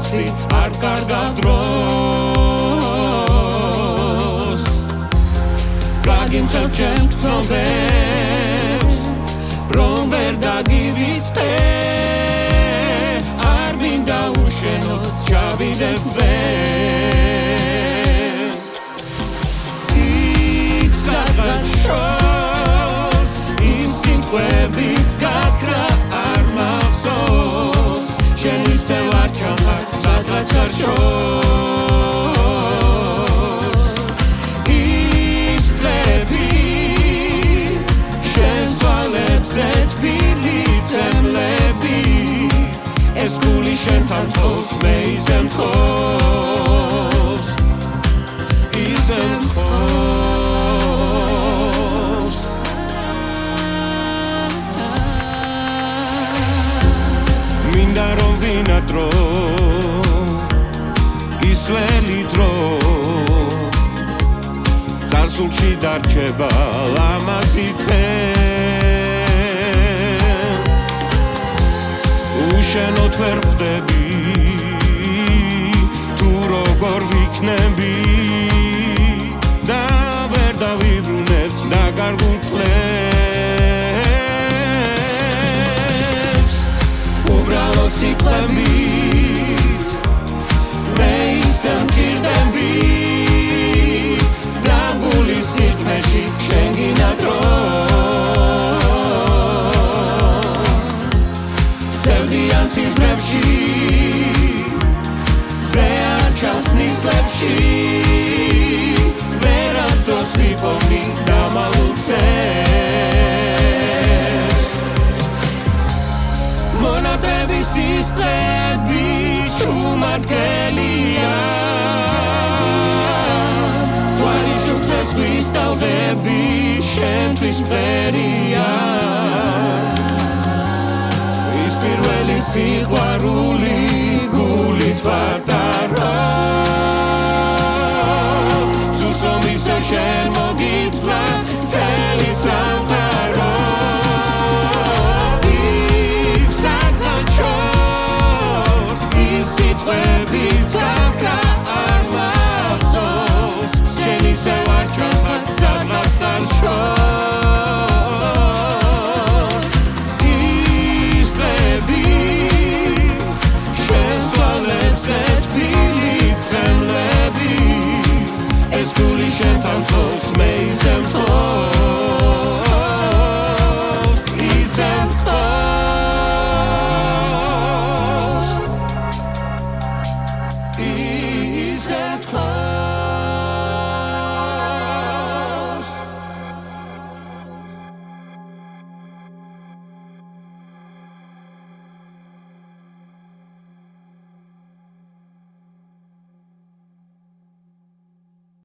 ცი არ კარგავ დროს გაგიმცემ ჩემს გრძნობებს რომ ვერ დაგივიწყე არ მინდა უშენოდ ჩავიდე გზზე იქ სადღაც შორს იმ სიტყვების გაქრა არ მახსოვს შენ ისევ არ ჩამხარ სადღაც არ შორს ის წლები შენს თვალებზე თბილი წემლები ეს გული შენთან თხოვს მე ისე მთხოვს ისე მთხოვს მინდა რომ ვინატრო ისველი დრო წარსულში დარჩება ლამაზი თე უშენოდ ვერ ხვდები თუ როგორ ვიქნები და ვერ დავიბრუნებთ დაკარგულ წლებს უბრალოდ სიტყვებით მე ისე მჭირდები და გულის სიღრმეში შენ გინატრო სევდიან სიზმრებში ზე არ ჩანს ნისლებში ვერასდროს ვიპოვნი დამალულ წელს მონატრების სისხლები ჩუმადგელია თვარის შუქზე ზღვის ტალღები შენთვის მღერია პირველი სიყვარული გულით ვარდარო სუსომის შენ მოგიწვა